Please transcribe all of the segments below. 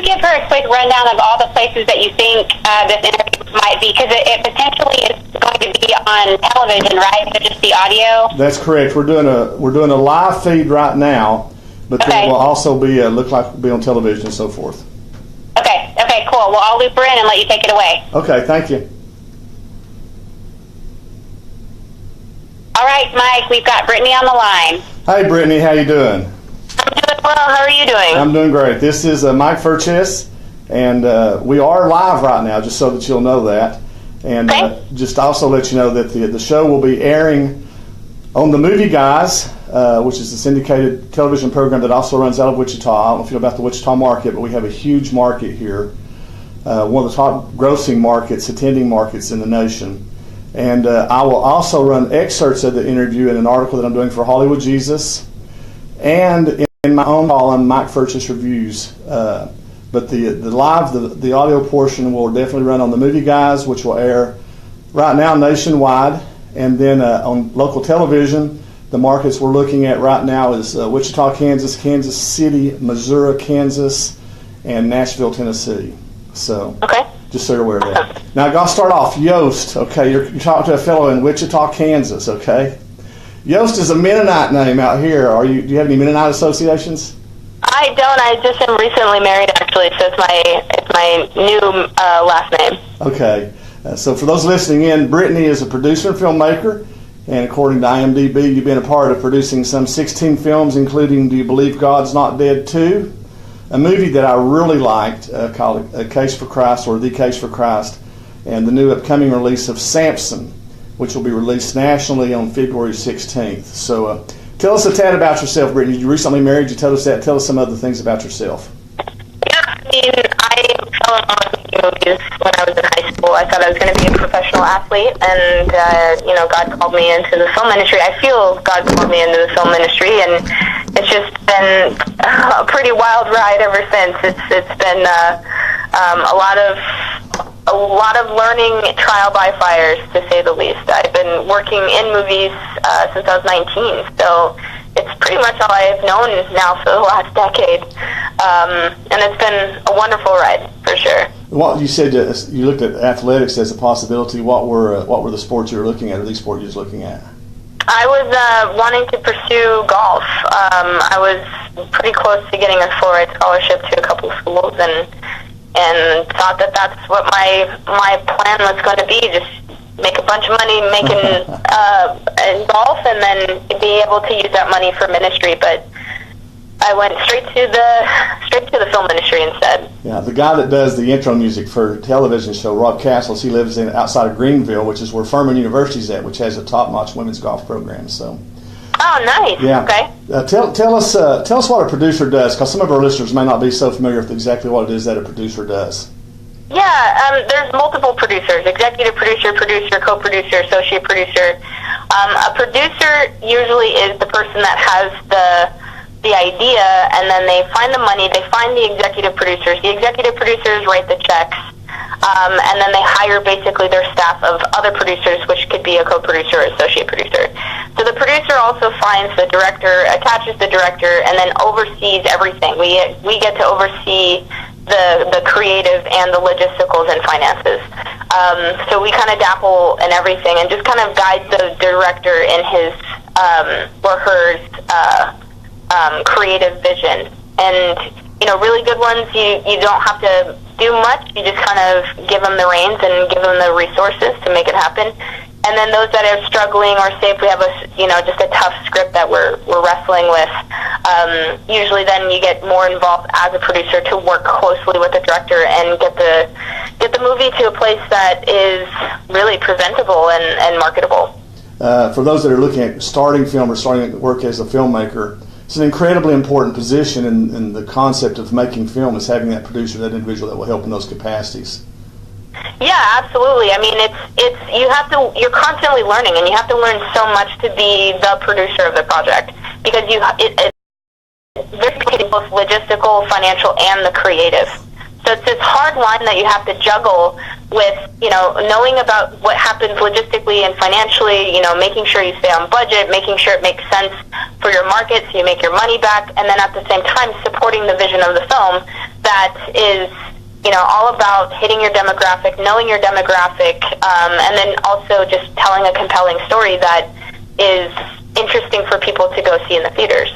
give her a quick rundown of all the places that you think this interview might be? Because it potentially is going to be on television, right? So just the audio? That's correct. We're doing a live feed right now, but Okay. then we'll also be look like we'll be on television and so forth. Okay, cool. Well, I'll loop her in and let you take it away. Okay, thank you. All right, Mike, we've got Brittany on the line. Hey, Brittany, how you doing? I'm doing well. How are you doing? I'm doing great. This is Mike Furches, and we are live right now, just so that you'll know that. And just also let you know that the show will be airing on the Movie Guys, which is a syndicated television program that also runs out of Wichita. I don't know if you know about the Wichita market, but we have a huge market here, one of the top grossing markets, attending markets in the nation. And I will also run excerpts of the interview in an article that I'm doing for Hollywood Jesus, and in my own column, Mike Furches Reviews. But the audio portion will definitely run on the Movie Guys, which will air right now nationwide, and then on local television. The markets we're looking at right now is Wichita, Kansas, Kansas City, Missouri, Kansas, and Nashville, Tennessee. So. Okay. Just so you're aware of that. Now, I'm going to start off. Yost, okay, you're talking to a fellow in Wichita, Kansas, okay? Yost is a Mennonite name out here. Do you have any Mennonite associations? I don't. I just am recently married, actually, so it's my new last name. Okay. So for those listening in, Brittany is a producer and filmmaker, and according to IMDb, you've been a part of producing some 16 films, including Do You Believe God's Not Dead 2? A movie that I really liked called A Case for Christ, or The Case for Christ, and the new upcoming release of Samson, which will be released nationally on February 16th. So tell us a tad about yourself, Brittany. You recently married. You told us that. Tell us some other things about yourself. Yeah, I mean, I fell in love with movies when I was in high school. I thought I was going to be a professional athlete, and God called me into the film industry. I feel God called me into the film industry, and it's just been a pretty wild ride ever since. It's been a lot of learning, trial by fires, to say the least. I've been working in movies since I was 19, so it's pretty much all I've known now for the last decade, and it's been a wonderful ride for sure. Well, you said you looked at athletics as a possibility. What were the sports you were looking at, or these sports you were looking at? I was wanting to pursue golf. I was pretty close to getting a full-ride scholarship to a couple schools, and thought that that's what my plan was going to be. Just make a bunch of money making in golf, and then be able to use that money for ministry. But I went straight to the film industry instead. Yeah, the guy that does the intro music for a television show, Rob Castles, he lives outside of Greenville, which is where Furman University's at, which has a top-notch women's golf program. So. Oh, nice. Yeah. Okay. Tell us what a producer does, because some of our listeners may not be so familiar with exactly what it is that a producer does. Yeah, there's multiple producers: executive producer, co-producer, associate producer. A producer usually is the person that has the idea, and then they find the money, they find the executive producers. The executive producers write the checks, and then they hire basically their staff of other producers, which could be a co-producer or associate producer. So the producer also finds the director, attaches the director, and then oversees everything. We get to oversee the creative and the logisticals and finances. So we kind of dabble in everything and just kind of guide the director in his or her creative vision. And really good ones, you don't have to do much. You just kind of give them the reins and give them the resources to make it happen. And then those that are struggling, or say if we have just a tough script that we're wrestling with, usually then you get more involved as a producer to work closely with the director and get the movie to a place that is really presentable and marketable. For those that are looking at starting film or starting to work as a filmmaker, it's an incredibly important position in the concept of making film, is having that producer, that individual that will help in those capacities. Yeah, absolutely. I mean, you're constantly learning, and you have to learn so much to be the producer of the project, because it's very both logistical, financial, and the creative. So it's this hard line that you have to juggle with, knowing about what happens logistically and financially, making sure you stay on budget, making sure it makes sense for your market so you make your money back, and then at the same time supporting the vision of the film that is, all about hitting your demographic, knowing your demographic, and then also just telling a compelling story that is interesting for people to go see in the theaters.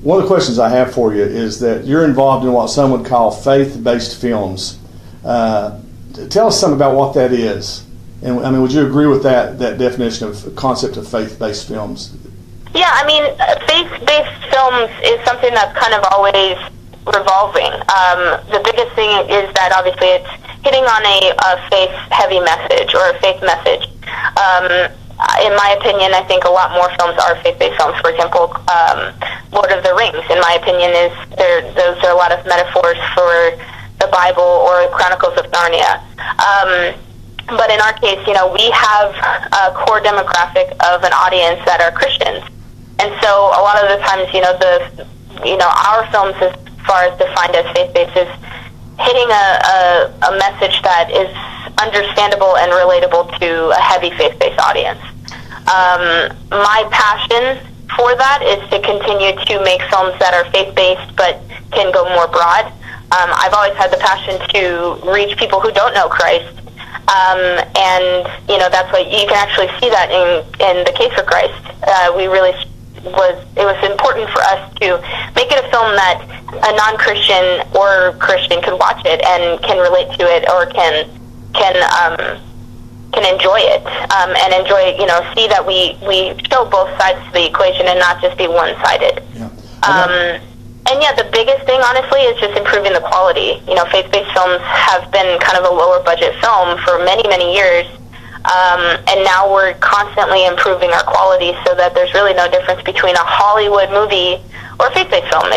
One of the questions I have for you is that you're involved in what some would call faith-based films. Tell us something about what that is. And would you agree with that definition of concept of faith-based films? Yeah, faith-based films is something that's kind of always revolving. The biggest thing is that obviously it's hitting on a faith-heavy message or a faith message. In my opinion, I think a lot more films are faith-based films. For example, Lord of the Rings, in my opinion, those are a lot of metaphors for the Bible or Chronicles of Narnia. But in our case, we have a core demographic of an audience that are Christians. And so a lot of the times, our films, as far as defined as faith-based, is hitting a message that is understandable and relatable to a heavy faith-based audience. My passion for that is to continue to make films that are faith-based but can go more broad. I've always had the passion to reach people who don't know Christ, and that's what you can actually see that in the case for Christ. It was important for us to make it a film that a non-Christian or Christian could watch it and can relate to it or can enjoy it, and enjoy, see that we show both sides of the equation and not just be one-sided. Yeah. And yeah, the biggest thing, honestly, is just improving the quality. Faith-based films have been kind of a lower budget film for many, many years, and now we're constantly improving our quality so that there's really no difference between a Hollywood movie or a faith-based film.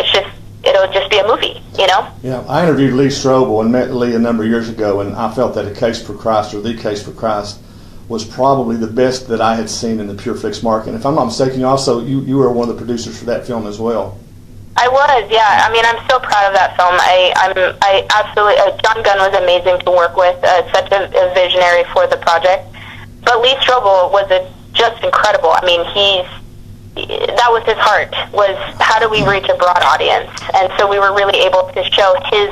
It'll just be a movie, Yeah, I interviewed Lee Strobel and met Lee a number of years ago, and I felt that A Case for Christ, or The Case for Christ, was probably the best that I had seen in the pure Flix market. And if I'm not mistaken, you were one of the producers for that film as well. I was, yeah. I'm so proud of that film. I absolutely, John Gunn was amazing to work with, such a visionary for the project. But Lee Strobel was just incredible. That was his heart, was how do we reach a broad audience? And so we were really able to show his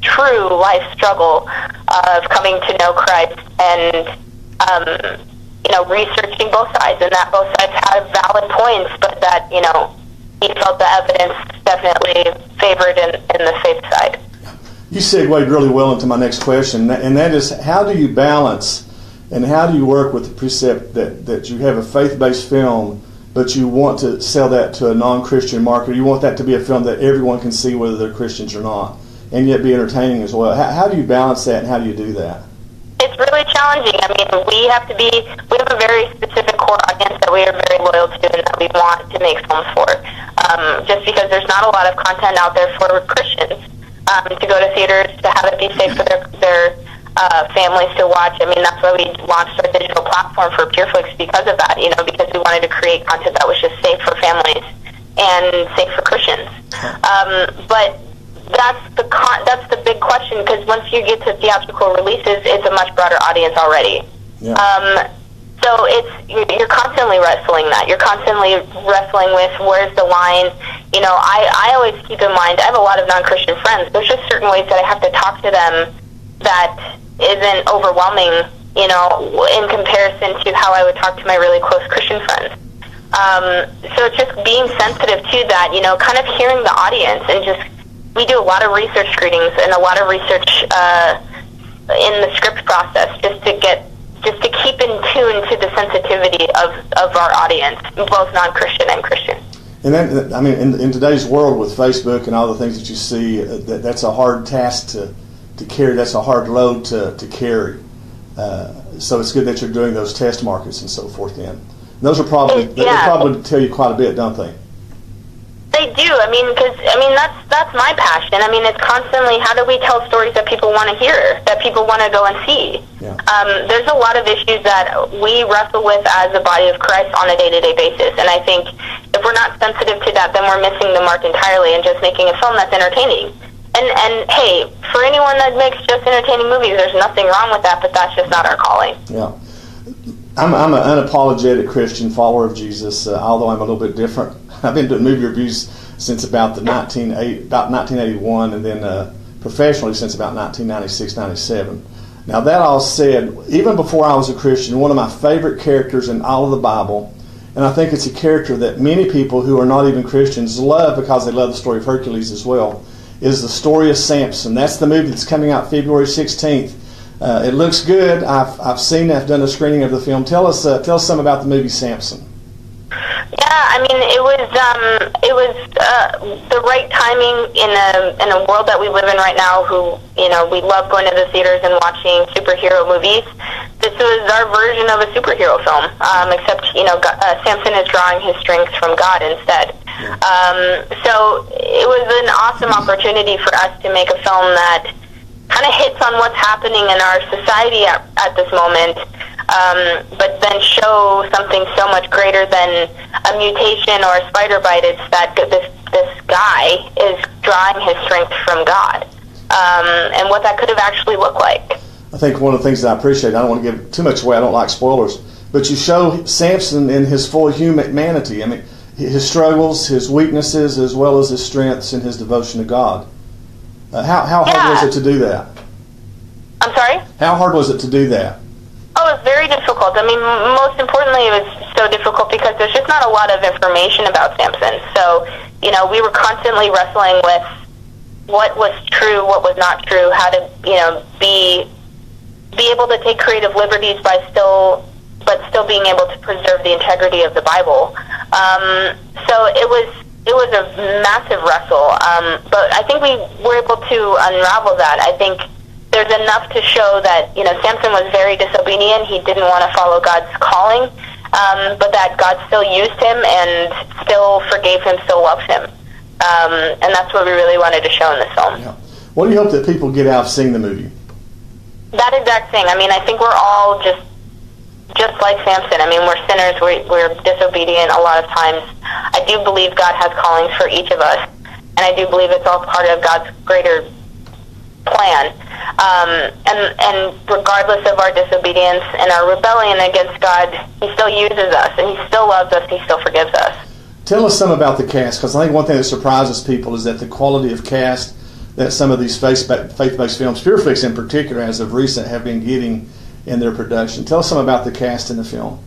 true life struggle of coming to know Christ and, researching both sides, and that both sides had valid points, but that, he felt the evidence definitely favored in the faith side. You segued really well into my next question, and that is, how do you balance and how do you work with the precept that you have a faith-based film, but you want to sell that to a non-Christian market? You want that to be a film that everyone can see whether they're Christians or not, and yet be entertaining as well. How do you balance that, and how do you do that? It's really challenging. We have a very specific core audience that we are very loyal to and that we want to make films for. Just because there's not a lot of content out there for Christians to go to theaters, to have it be safe for their families to watch. That's why we launched our digital platform for PureFlix, because of that, because we wanted to create content that was just safe for families and safe for Christians. But that's the big question, because once you get to theatrical releases, it's a much broader audience already. Yeah. So you're constantly wrestling that. You're constantly wrestling with where's the line. I always keep in mind, I have a lot of non-Christian friends. There's just certain ways that I have to talk to them that isn't overwhelming, in comparison to how I would talk to my really close Christian friends. So it's just being sensitive to that, kind of hearing the audience, and we do a lot of research screenings and a lot of research in the script process just to keep in tune to the sensitivity of our audience, both non-Christian and Christian. And then, in today's world with Facebook and all the things that you see, that's a hard task to carry. That's a hard load to carry. So it's good that you're doing those test markets and so forth. Then those are probably they probably tell you quite a bit, don't they? They do. Because that's my passion. It's constantly, how do we tell stories that people want to hear, that people want to go and see? Yeah. There's a lot of issues that we wrestle with as a body of Christ on a day-to-day basis, and I think if we're not sensitive to that, then we're missing the mark entirely and just making a film that's entertaining. And hey, for anyone that makes just entertaining movies, there's nothing wrong with that, but that's just not our calling. Yeah. I'm an unapologetic Christian follower of Jesus, although I'm a little bit different. I've been doing movie reviews since about 1981, and then professionally since about 1996, 97. Now, that all said, even before I was a Christian, one of my favorite characters in all of the Bible, and I think it's a character that many people who are not even Christians love because they love the story of Hercules as well, is the story of Samson. That's the movie that's coming out February 16th. It looks good. I've seen it. I've done a screening of the film. Tell us some about the movie Samson. Yeah, I mean, it was the right timing in a world that we live in right now. Who, we love going to the theaters and watching superhero movies. This was our version of a superhero film, except Samson is drawing his strength from God instead. So it was an awesome opportunity for us to make a film that kind of hits on what's happening in our society at this moment, but then show something so much greater than a mutation or a spider bite. It's that this guy is drawing his strength from God, and what that could have actually looked like. I think one of the things that I appreciate, I don't want to give too much away, I don't like spoilers, but you show Samson in his full humanity. I mean, his struggles, his weaknesses, as well as his strengths and his devotion to God. How hard was it to do that? I'm sorry? How hard was it to do that? Oh, it was very difficult. I mean, most importantly, it was so difficult because there's just not a lot of information about Samson. So, we were constantly wrestling with what was true, what was not true, how to, be able to take creative liberties but still being able to preserve the integrity of the Bible. So it was a massive wrestle, but I think we were able to unravel that. I think there's enough to show that, Samson was very disobedient. He didn't want to follow God's calling, but that God still used him and still forgave him, still loved him. And that's what we really wanted to show in this film. Yeah. What do you hope that people get out of seeing the movie? That exact thing. I mean, I think we're all just like Samson. I mean, we're sinners. We're disobedient a lot of times. I do believe God has callings for each of us, and I do believe it's all part of God's greater plan. And regardless of our disobedience and our rebellion against God, He still uses us, and He still loves us, He still forgives us. Tell us some about the cast, because I think one thing that surprises people is that the quality of cast that some of these faith-based films, Pure Flix in particular, as of recent, have been getting in their production. Tell us some about the cast in the film.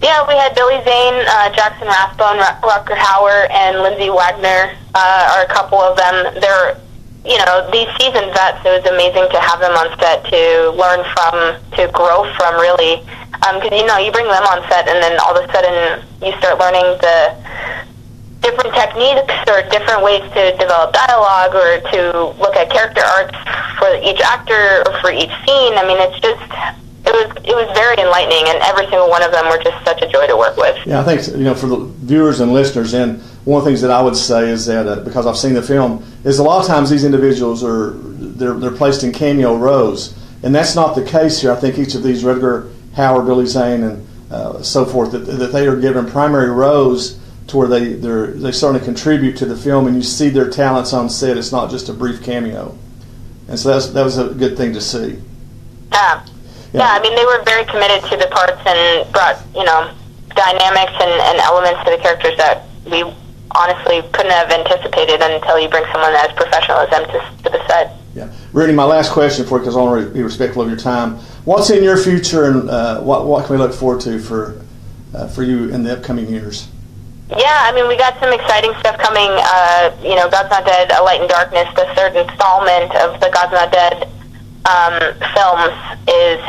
Yeah, we had Billy Zane, Jackson Rathbone, Rutger Hauer, and Lindsay Wagner are a couple of them. They're, these seasoned vets. It was amazing to have them on set, to learn from, to grow from, really. Because, you bring them on set, and then all of a sudden you start learning the different techniques or different ways to develop dialogue or to look at character arcs for each actor or for each scene. I mean, it was very enlightening, and every single one of them were just such a joy to work with. Yeah, I think, for the viewers and listeners, and one of the things that I would say is that, because I've seen the film, is a lot of times these individuals they're placed in cameo roles, and that's not the case here. I think each of these, Rutger Hauer, Billy Zane, and so forth, that they are given primary roles to where they certainly contribute to the film, and you see their talents on set. It's not just a brief cameo, and so that was a good thing to see. Yeah, I mean, they were very committed to the parts and brought, dynamics and elements to the characters that we honestly couldn't have anticipated until you bring someone as professional as them to the set. Yeah. Brittany, my last question for you, because I want to be respectful of your time. What's in your future, and what can we look forward to for you in the upcoming years? Yeah, I mean, we got some exciting stuff coming. God's Not Dead, A Light in Darkness, the third installment of the God's Not Dead films is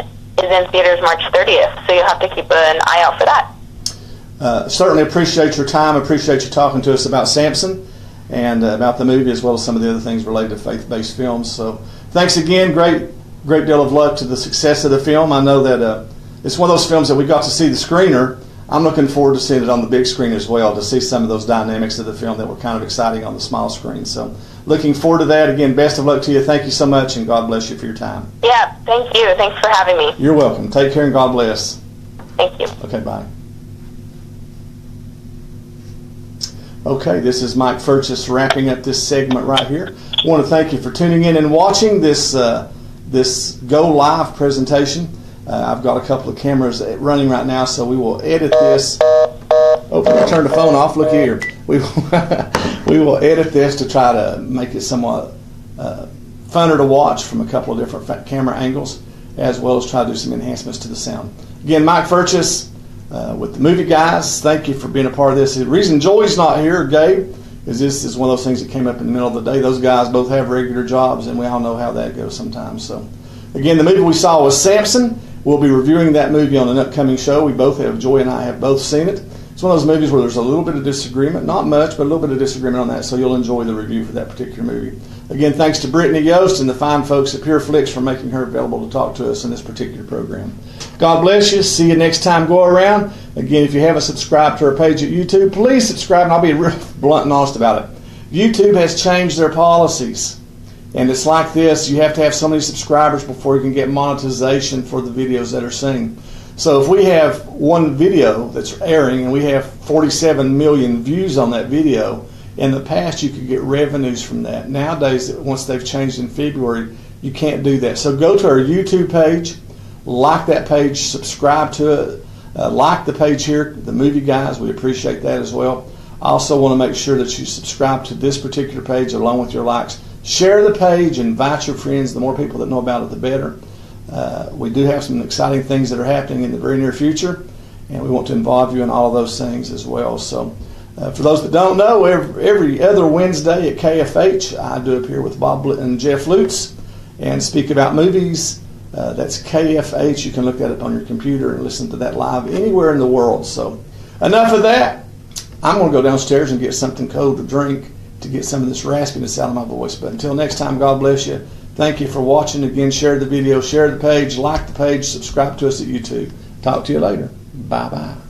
in theaters March 30th, so you'll have to keep an eye out for that. Certainly appreciate your time, appreciate you talking to us about Samson and about the movie, as well as some of the other things related to faith-based films. So thanks again, great deal of luck to the success of the film. I know that it's one of those films that we got to see the screener. I'm looking forward to seeing it on the big screen as well, to see some of those dynamics of the film that were kind of exciting on the small screen. So looking forward to that. Again, best of luck to you. Thank you so much, and God bless you for your time. Yeah, thank you. Thanks for having me. You're welcome. Take care, and God bless. Thank you. Okay, bye. Okay, this is Mike Furchess wrapping up this segment right here. I want to thank you for tuning in and watching this this Go Live presentation. I've got a couple of cameras running right now, so we will edit this. Oh, I turned the phone off. Look here. We will edit this to try to make it somewhat funner to watch from a couple of different camera angles, as well as try to do some enhancements to the sound. Again, Mike Furchess with the Movie Guys. Thank you for being a part of this. The reason Joey's not here, Gabe, is this is one of those things that came up in the middle of the day. Those guys both have regular jobs, and we all know how that goes sometimes. So, again, the movie we saw was Samson. We'll be reviewing that movie on an upcoming show. Joy and I have both seen it. It's one of those movies where there's a little bit of disagreement, not much, but a little bit of disagreement on that, so you'll enjoy the review for that particular movie. Again, thanks to Brittany Yost and the fine folks at Flix for making her available to talk to us in this particular program. God bless you. See you next time go around. Again, if you haven't subscribed to our page at YouTube, please subscribe, and I'll be real blunt and honest about it. YouTube has changed their policies, and it's like this. You have to have so many subscribers before you can get monetization for the videos that are seen. So if we have one video that's airing and we have 47 million views on that video, in the past you could get revenues from that. Nowadays, once they've changed in February, you can't do that. So go to our YouTube page, like that page, subscribe to it, like the page here, the Movie Guys. We appreciate that as well. I also want to make sure that you subscribe to this particular page along with your likes. Share the page, invite your friends. The more people that know about it, the better. We do have some exciting things that are happening in the very near future, and we want to involve you in all of those things as well. So for those that don't know, every other Wednesday at KFH, I do appear with Bob and Jeff Lutz and speak about movies. That's KFH. You can look at it on your computer and listen to that live anywhere in the world. So enough of that. I'm going to go downstairs and get something cold to drink to get some of this raspiness out of my voice. But until next time, God bless you. Thank you for watching. Again, share the video, share the page, like the page, subscribe to us at YouTube. Talk to you later. Bye-bye.